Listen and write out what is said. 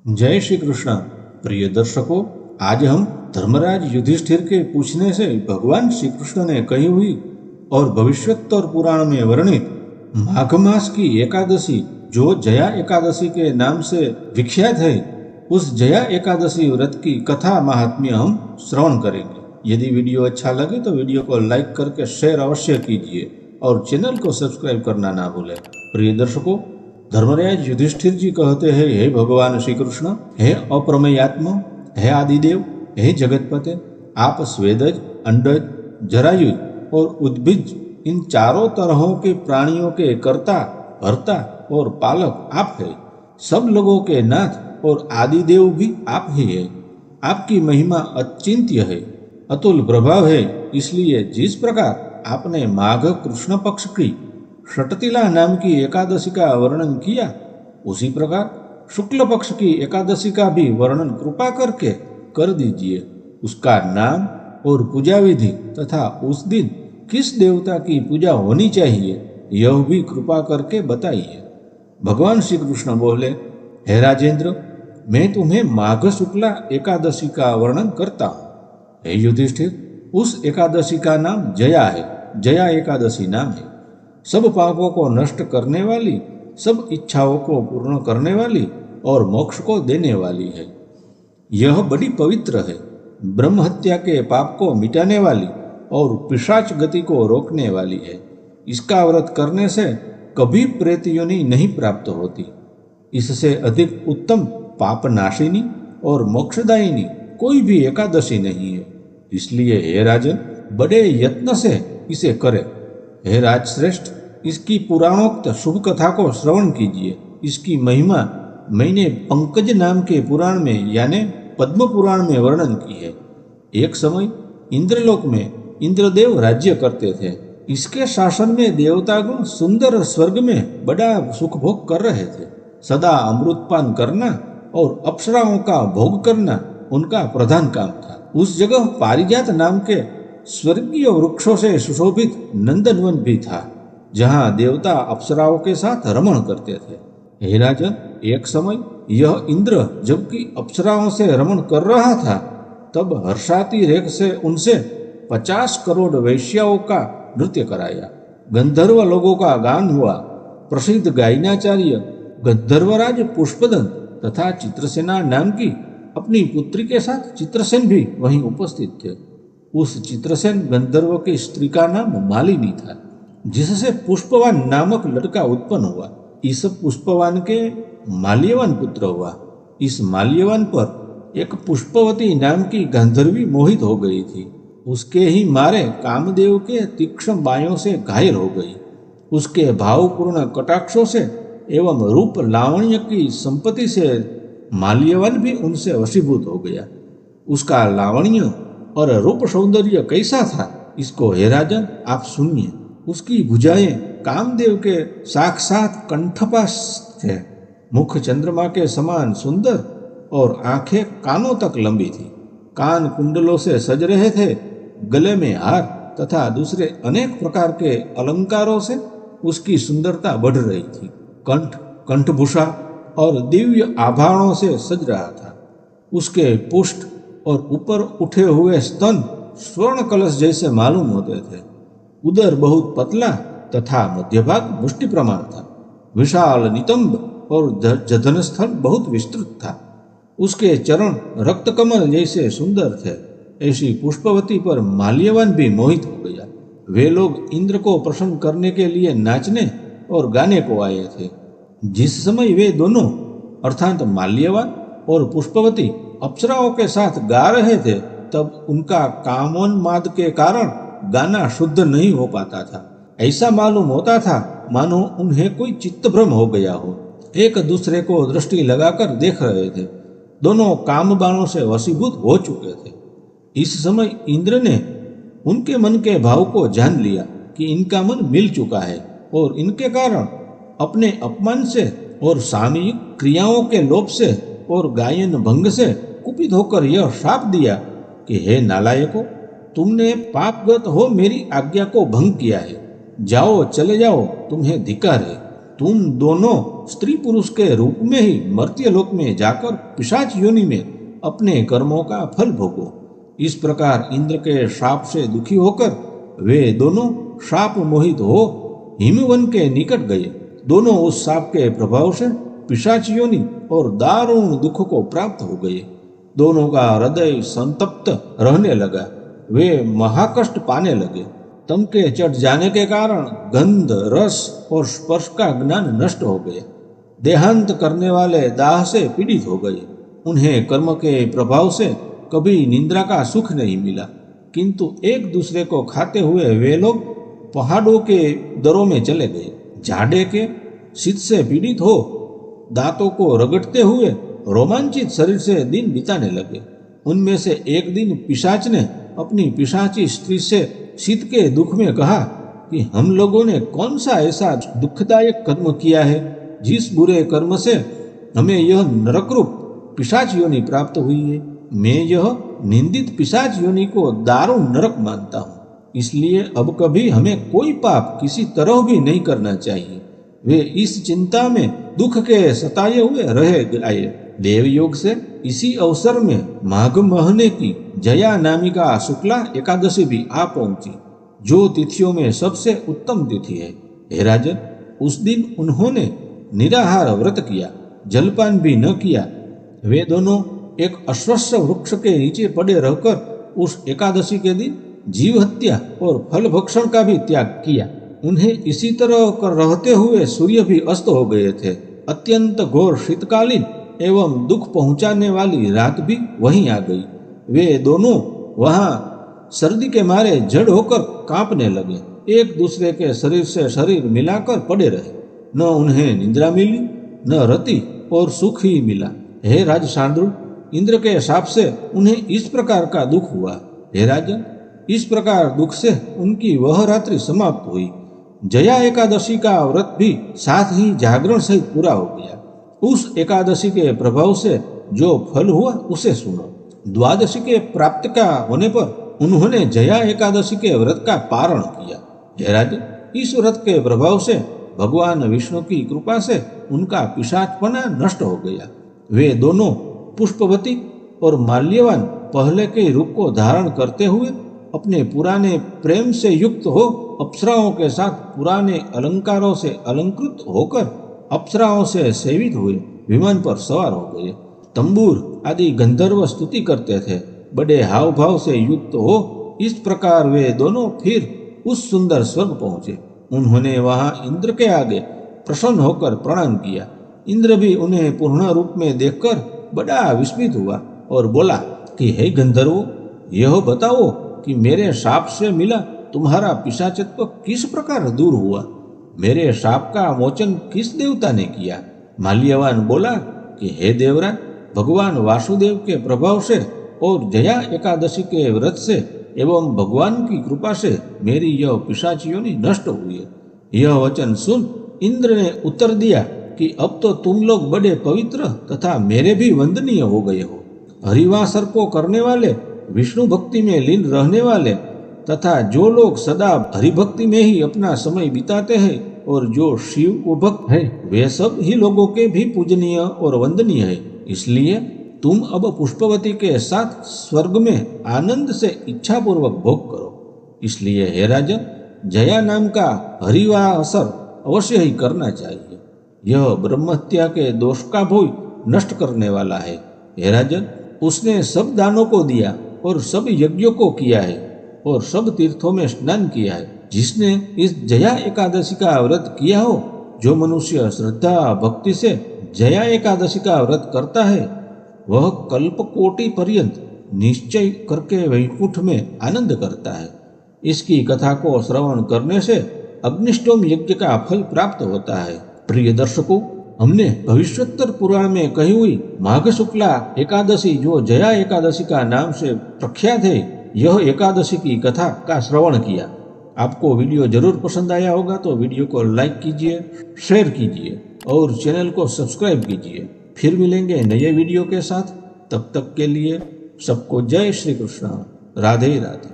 जय श्री कृष्ण। प्रिय दर्शकों, आज हम धर्मराज युधिष्ठिर के पूछने से भगवान श्री कृष्ण ने कही हुई और भविष्योत्तर पुराण में वर्णित माघ मास की एकादशी जो जया एकादशी के नाम से विख्यात है, उस जया एकादशी व्रत की कथा महात्म्य हम श्रवण करेंगे। यदि वीडियो अच्छा लगे तो वीडियो को लाइक करके शेयर अवश्य कीजिए और चैनल को सब्सक्राइब करना ना भूलें। प्रिय दर्शकों, धर्मराज युधिष्ठिर जी कहते हैं, हे भगवान श्री कृष्ण, हे अप्रमेयात्मा, हे आदिदेव, हे जगतपते, आप स्वेदज, अंडज, जरायुज और उद्भिज इन चारों तरहों के प्राणियों के कर्ता, भर्ता और पालक आप है। सब लोगों के नाथ और आदिदेव भी आप ही है। आपकी महिमा अचिंत्य है, अतुल प्रभाव है। इसलिए जिस प्रकार आपने माघ कृष्ण पक्ष की षटतिला नाम की एकादशी का वर्णन किया, उसी प्रकार शुक्ल पक्ष की एकादशी का भी वर्णन कृपा करके कर दीजिए। उसका नाम और पूजा विधि तथा उस दिन किस देवता की पूजा होनी चाहिए, यह भी कृपा करके बताइए। भगवान श्री कृष्ण बोले, हे राजेंद्र, मैं तुम्हें माघ शुक्ला एकादशी का वर्णन करता हूँ। हे युधिष्ठिर, उस एकादशी का नाम जया है। जया एकादशी नाम है। सब पापों को नष्ट करने वाली, सब इच्छाओं को पूर्ण करने वाली और मोक्ष को देने वाली है। यह बड़ी पवित्र है। ब्रह्म हत्या के पाप को मिटाने वाली और पिशाच गति को रोकने वाली है। इसका व्रत करने से कभी प्रेत योनि नहीं प्राप्त होती। इससे अधिक उत्तम पाप नाशिनी और मोक्षदायिनी कोई भी एकादशी नहीं है। इसलिए हे राजन, बड़े यत्न से इसे करे। हे राजश्रेष्ठ, इसकी पुराणोक्त शुभ कथा को श्रवण कीजिए। इसकी महिमा मैंने पंकज नाम के पुराण में यानी पद्म पुराण में वर्णन की है। एक समय इंद्रलोक में इंद्रदेव राज्य करते थे। इसके शासन में देवतागण सुंदर स्वर्ग में बड़ा सुख भोग कर रहे थे। सदा अमृतपान करना और अप्सराओं का भोग करना उनका प्रधान काम था। उस जगह पारिजात नाम के स्वर्गीय वृक्षों से सुशोभित नंदनवन भी था, जहाँ देवता अप्सराओं के साथ रमण करते थे। हे राजन, एक समय यह इंद्र जबकि अप्सराओं से रमण कर रहा था, तब हर्षाती रेख से उनसे 50 करोड़ वैश्याओं का नृत्य कराया। गंधर्व लोगों का गान हुआ। प्रसिद्ध गायनाचार्य गंधर्वराज पुष्पदन तथा चित्रसेना नाम की अपनी पुत्री के साथ चित्रसेन भी वहीं उपस्थित थे। उस चित्रसेन गंधर्व की स्त्री का नाम मालिनी था, जिससे पुष्पवान नामक लड़का उत्पन्न हुआ। इस पुष्पवान के माल्यवान पुत्र हुआ। इस माल्यवान पर एक पुष्पवती नाम की गंधर्वी मोहित हो गई थी। उसके ही मारे कामदेव के तीक्ष्ण बायों से घायल हो गई। उसके भावपूर्ण कटाक्षों से एवं रूप लावण्य की संपत्ति से माल्यवान भी उनसे वशीभूत हो गया। उसका लावण्य और रूप सौंदर्य कैसा था, इसको हे राजन आप सुनिए। उसकी भुजाएं कामदेव के साक्षात कंठपास थे। मुख चंद्रमा के समान सुंदर और आंखें कानों तक लंबी थी। कान कुंडलों से सज रहे थे। गले में हार तथा दूसरे अनेक प्रकार के अलंकारों से उसकी सुंदरता बढ़ रही थी। कंठ कंठभूषा और दिव्य आभरणों से सज रहा था। उसके पुष्ट और ऊपर उठे हुए स्तन स्वर्ण कलश जैसे मालूम होते थे। उदर बहुत पतला तथा मध्य भाग मुष्टि प्रमाण था। विशाल नितंब और जधन स्थल बहुत विस्तृत था। उसके चरण रक्त कमल जैसे सुंदर थे। ऐसी पुष्पवती पर माल्यवान भी मोहित हो गया। वे लोग इंद्र को प्रसन्न करने के लिए नाचने और गाने को आए थे। जिस समय वे दोनों अर्थात माल्यवान और पुष्पवती अप्सराओं के साथ गा रहे थे, तब उनका कामोन्माद के कारण गाना शुद्ध नहीं हो पाता था। ऐसा मालूम होता था मानो उन्हें कोई चित्तभ्रम हो गया हो। एक दूसरे को दृष्टि लगाकर देख रहे थे। दोनों काम बाणों से वशीभूत हो चुके थे। इस समय इंद्र ने उनके मन के भाव को जान लिया कि इनका मन मिल चुका है और इनके कारण अपने अपमान से और सामयिक क्रियाओं के लोभ से और गायन भंग से कुपित होकर यह शाप दिया कि हे नालायकों, तुमने पापगत हो मेरी आज्ञा को भंग किया है। जाओ, चले जाओ, तुम्हें धिक्कार है। तुम दोनों स्त्री पुरुष के रूप में ही मर्त्य लोक में जाकर पिशाच योनि में अपने कर्मों का फल भोगो। इस प्रकार इंद्र के श्राप से दुखी होकर वे दोनों श्राप मोहित हो हिमवन के निकट गए। दोनों उस श्राप के प्रभाव से पिशाच योनि और दारुण दुख को प्राप्त हो गए। दोनों का हृदय संतप्त रहने लगा, वे महाकष्ट पाने लगे। तम के चढ़ जाने के कारण गंध, रस और स्पर्श का ज्ञान नष्ट हो गए। देहांत करने वाले दाह से पीड़ित हो गए। उन्हें कर्म के प्रभाव से कभी निंद्रा का सुख नहीं मिला, किंतु एक दूसरे को खाते हुए वे लोग पहाड़ों के दरों में चले गए। झाड़े के शीत से पीड़ित हो दांतों को रगड़ते हुए रोमांचित शरीर से दिन बिताने लगे। उनमें से एक दिन पिशाच ने अपनी पिशाची स्त्री से शीत के दुख में कहा कि हम लोगों ने कौन सा ऐसा दुखदायक कर्म किया है जिस बुरे कर्म से हमें यह नरकरूप पिशाच योनि प्राप्त हुई है। मैं यह निंदित पिशाच योनि को दारुण नरक मानता हूँ, इसलिए अब कभी हमें कोई पाप किसी तरह भी नहीं करना चाहिए। वे इस चिंता में दुख के सताए हुए रह गए। देवयोग से इसी अवसर में माघ महीने की जया नामिका शुक्ला एकादशी भी आ पहुंची, जो तिथियों में सबसे उत्तम तिथि है। हे राजन, उस दिन उन्होंने निराहार व्रत किया, जलपान भी न किया। वे दोनों एक अश्वत्थ वृक्ष के नीचे पड़े रहकर उस एकादशी के दिन जीव हत्या और फल भक्षण का भी त्याग किया। उन्हें इसी तरह कर रहते हुए सूर्य भी अस्त हो गए थे। अत्यंत घोर शीतकालीन एवं दुख पहुंचाने वाली रात भी वहीं आ गई। वे दोनों वहां सर्दी के मारे जड़ होकर कांपने लगे, एक दूसरे के शरीर से शरीर मिलाकर पड़े रहे। न उन्हें निद्रा मिली, न रति और सुख ही मिला। हे राज शार्दूल, इंद्र के शाप से उन्हें इस प्रकार का दुख हुआ। हे राजन, इस प्रकार दुख से उनकी वह रात्रि समाप्त हुई। जया एकादशी का व्रत भी साथ ही जागरण सहित पूरा हो गया। उस एकादशी के प्रभाव से जो फल हुआ उसे सुनो। द्वादशी के प्राप्त का होने पर उन्होंने जया एकादशी के व्रत का पारण किया। हे राजन, इस व्रत के प्रभाव से भगवान विष्णु की कृपा से उनका पिशाचपना नष्ट हो गया। वे दोनों पुष्पवती और माल्यवान पहले के रूप को धारण करते हुए अपने पुराने प्रेम से युक्त हो अप्सराओं के साथ पुराने अलंकारों से अलंकृत होकर अप्सराओं से सेवित हुए विमान पर सवार हो गए। तंबूर आदि गंधर्व स्तुति करते थे, बड़े हाव भाव से युक्त हो इस प्रकार वे दोनों फिर उस सुंदर स्वर्ग पहुंचे। उन्होंने वहां इंद्र के आगे प्रसन्न होकर प्रणाम किया। इंद्र भी उन्हें पूर्ण रूप में देखकर बड़ा विस्मित हुआ और बोला कि हे गंधर्वो, यह बताओ कि मेरे शाप से मिला तुम्हारा पिशाचत्व किस प्रकार दूर हुआ? मेरे शाप का मोचन किस देवता ने किया? माल्यवान बोला कि हे देवराज, भगवान वासुदेव के प्रभाव से और जया एकादशी के व्रत से एवं भगवान की कृपा से मेरी यह पिशाच योनि नष्ट हुई है। यह वचन सुन इंद्र ने उत्तर दिया कि अब तो तुम लोग बड़े पवित्र तथा मेरे भी वंदनीय हो गए हो। हरिवासर को करने वाले, विष्णु भक्ति में लीन रहने वाले तथा जो लोग सदा हरिभक्ति में ही अपना समय बिताते हैं और जो शिव को भक्त है, वे सब ही लोगों के भी पूजनीय और वंदनीय है। इसलिए तुम अब पुष्पवती के साथ स्वर्ग में आनंद से इच्छा पूर्वक भोग करो। इसलिए हे राजन, जया नाम का हरिवासर अवश्य ही करना चाहिए। यह ब्रह्महत्या के दोष का भोग नष्ट करने वाला है। हे राजन, उसने सब दानों को दिया और सब यज्ञों को किया है और सब तीर्थों में स्नान किया है। जिसने इस जया एकादशी का व्रत किया हो, जो मनुष्य श्रद्धा भक्ति से जया एकादशी का व्रत करता है, वह कल्प कोटि पर्यंत निश्चय करके वैकुंठ में आनंद करता है। इसकी कथा को श्रवण करने से अग्निष्टोम यज्ञ का फल प्राप्त होता है। प्रिय दर्शकों, हमने भविष्योत्तर पुराण में कही हुई माघ शुक्ला एकादशी, जो जया एकादशी का नाम से प्रख्यात है, यह एकादशी की कथा का श्रवण किया। आपको वीडियो जरूर पसंद आया होगा तो वीडियो को लाइक कीजिए, शेयर कीजिए और चैनल को सब्सक्राइब कीजिए। फिर मिलेंगे नए वीडियो के साथ। तब तक के लिए सबको जय श्री कृष्ण, राधे राधे।